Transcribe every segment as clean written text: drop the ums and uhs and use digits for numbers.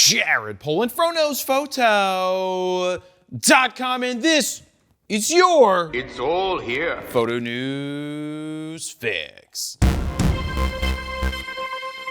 Jared Polin, FroKnowsPhoto.com, and this is your It's all here. Photo News Fix.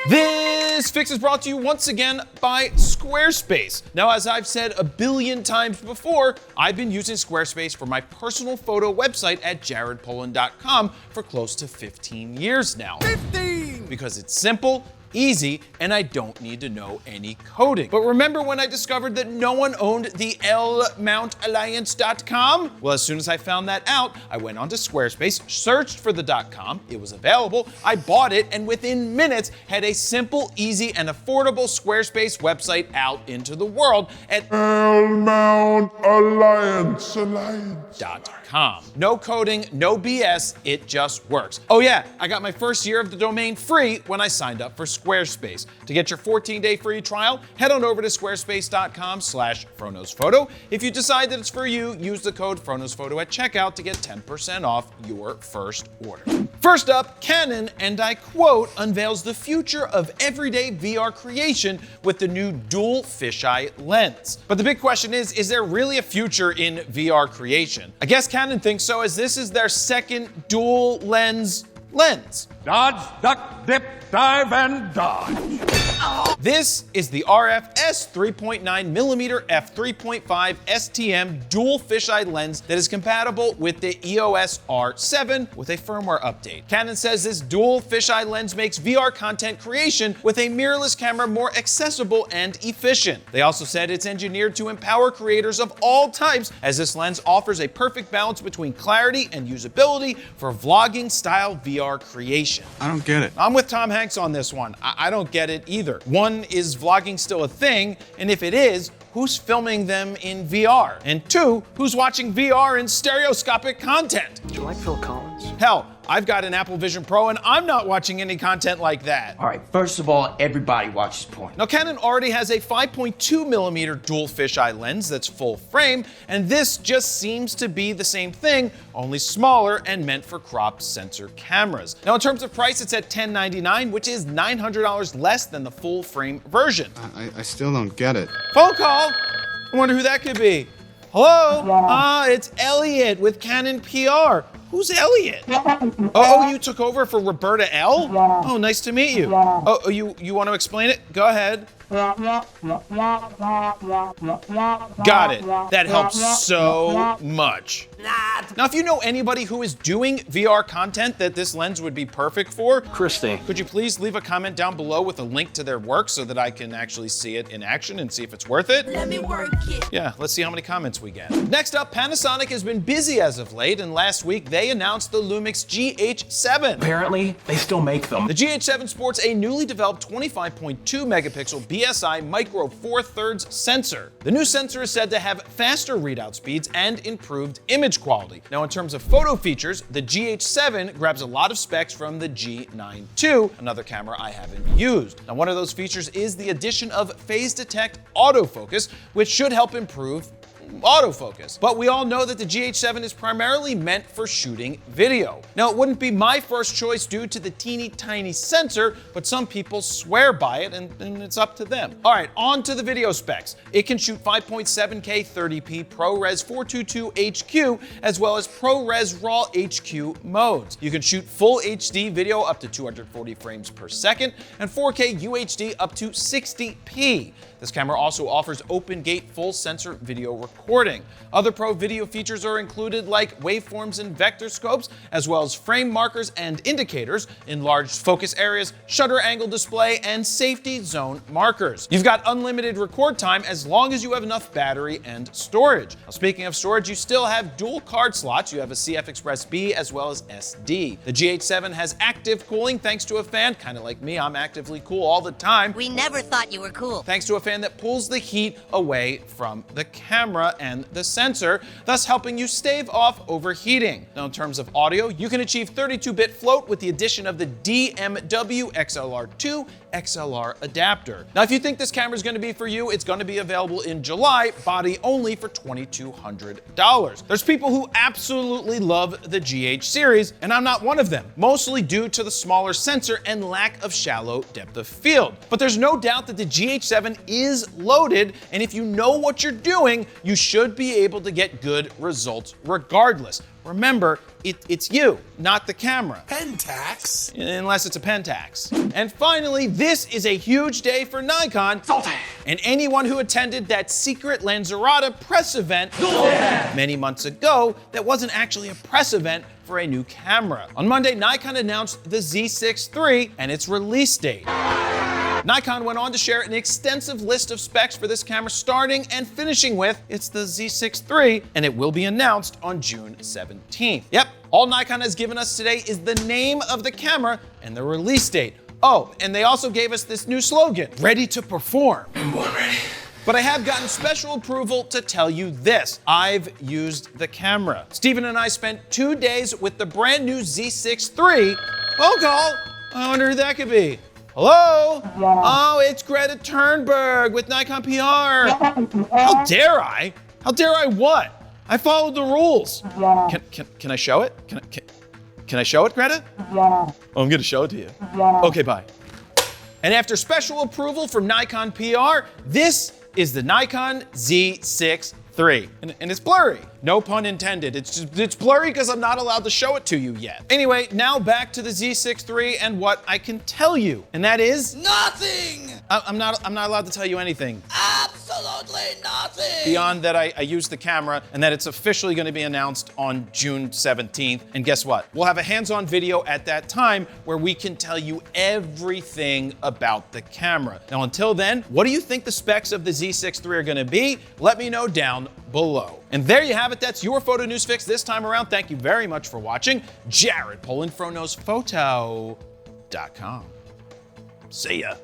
This fix is brought to you once again by Squarespace. Now, as I've said a billion times before, I've been using Squarespace for my personal photo website at jaredpolin.com for close to 15 years now. 15! Because it's simple, easy, and I don't need to know any coding. But remember when I discovered that no one owned the lmountalliance.com? Well, as soon as I found that out, I went onto Squarespace, searched for the .com, it was available, I bought it, and within minutes had a simple, easy, and affordable Squarespace website out into the world at lmountalliance.com. No coding, no BS, it just works. Oh yeah, I got my first year of the domain free when I signed up for Squarespace. To get your 14-day free trial, head on over to squarespace.com/FroKnowsPhoto. If you decide that it's for you, use the code FroKnowsPhoto at checkout to get 10% off your first order. First up, Canon, and I quote, unveils the future of everyday VR creation with the new dual fisheye lens. But the big question is there really a future in VR creation? I guess Canon thinks so, as this is their second dual lens. Dodge, duck, dip, dive, and dodge. This is the RF S3.9mm f3.5 STM dual fisheye lens that is compatible with the EOS R7 with a firmware update. Canon says this dual fisheye lens makes VR content creation with a mirrorless camera more accessible and efficient. They also said it's engineered to empower creators of all types, as this lens offers a perfect balance between clarity and usability for vlogging style VR creation. I don't get it. I'm with Tom Hanks on this one. I don't get it either. One, is vlogging still a thing? And if it is, who's filming them in VR? And two, who's watching VR in stereoscopic content? Do you like Phil Collins? Hell, I've got an Apple Vision Pro and I'm not watching any content like that. All right, first of all, everybody watches porn. Now, Canon already has a 5.2mm dual fisheye lens that's full frame, and this just seems to be the same thing, only smaller and meant for cropped sensor cameras. Now, in terms of price, it's at $1099, which is $900 less than the full frame version. I still don't get it. Phone call? I wonder who that could be. Hello? It's Elliot with Canon PR. Who's Elliot? Oh, you took over for Roberta L? Oh, nice to meet you. Oh, you want to explain it? Go ahead. Got it. That helps so much. Now, if you know anybody who is doing VR content that this lens would be perfect for, Christy, could you please leave a comment down below with a link to their work so that I can actually see it in action and see if it's worth it? Let me work it. Yeah, let's see how many comments we get. Next up, Panasonic has been busy as of late, and last week they announced the Lumix GH7. apparently they still make them. The GH7 sports a newly developed 25.2 megapixel BSI Micro Four Thirds sensor. The new sensor is said to have faster readout speeds and improved image quality. Now, in terms of photo features, the GH7 grabs a lot of specs from the G9 II, another camera I haven't used. Now, one of those features is the addition of phase detect autofocus, which should help improve autofocus. But we all know that the GH7 is primarily meant for shooting video. Now, it wouldn't be my first choice due to the teeny tiny sensor, but some people swear by it, and it's up to them. All right, on to the video specs. It can shoot 5.7K 30p ProRes 422 HQ, as well as ProRes RAW HQ modes. You can shoot full HD video up to 240 frames per second, and 4K UHD up to 60p. This camera also offers open gate full sensor video recording. Other pro video features are included like waveforms and vector scopes, as well as frame markers and indicators, enlarged focus areas, shutter angle display, and safety zone markers. You've got unlimited record time as long as you have enough battery and storage. Now, speaking of storage, you still have dual card slots. You have a CF Express B as well as SD. The GH7 has active cooling thanks to a fan, kind of like me, I'm actively cool all the time. We never thought you were cool. Thanks to a fan that pulls the heat away from the camera and the sensor, thus helping you stave off overheating. Now, in terms of audio, you can achieve 32-bit float with the addition of the DMW XLR2 XLR adapter. Now, if you think this camera is going to be for you, it's going to be available in July, body only for $2,200. There's people who absolutely love the GH series, and I'm not one of them, mostly due to the smaller sensor and lack of shallow depth of field. But there's no doubt that the GH7 is loaded, and if you know what you're doing, you should be able to get good results regardless. Remember, it's you, not the camera. Pentax. Unless it's a Pentax. And finally, this is a huge day for Nikon and anyone who attended that secret Lanzarota press event many months ago that wasn't actually a press event for a new camera. On Monday, Nikon announced the Z6III and its release date. Nikon went on to share an extensive list of specs for this camera, starting and finishing with, it's the Z6III, and it will be announced on June 17th. Yep, all Nikon has given us today is the name of the camera and the release date. Oh, and they also gave us this new slogan, ready to perform. I'm born ready. But I have gotten special approval to tell you this. I've used the camera. Steven and I spent 2 days with the brand new Z6III. Phone call. I wonder who that could be. Hello? Oh, it's Greta Thunberg with Nikon PR. How dare I? How dare I what? I followed the rules. Can I show it? Can I show it, Greta? Oh, I'm gonna show it to you. Okay, bye. And after special approval from Nikon PR, this is the Nikon Z6III. And it's blurry. No pun intended. It's blurry because I'm not allowed to show it to you yet. Anyway, now back to the Z6III and what I can tell you. And that is Nothing! I'm not allowed to tell you anything. Absolutely nothing! Beyond that I used the camera and that it's officially going to be announced on June 17th. And guess what? We'll have a hands-on video at that time where we can tell you everything about the camera. Now, until then, what do you think the specs of the Z6III are going to be? Let me know down below. And there you have it. That's your photo news fix this time around. Thank you very much for watching. Jared Polin, FroKnowsPhoto.com. See ya.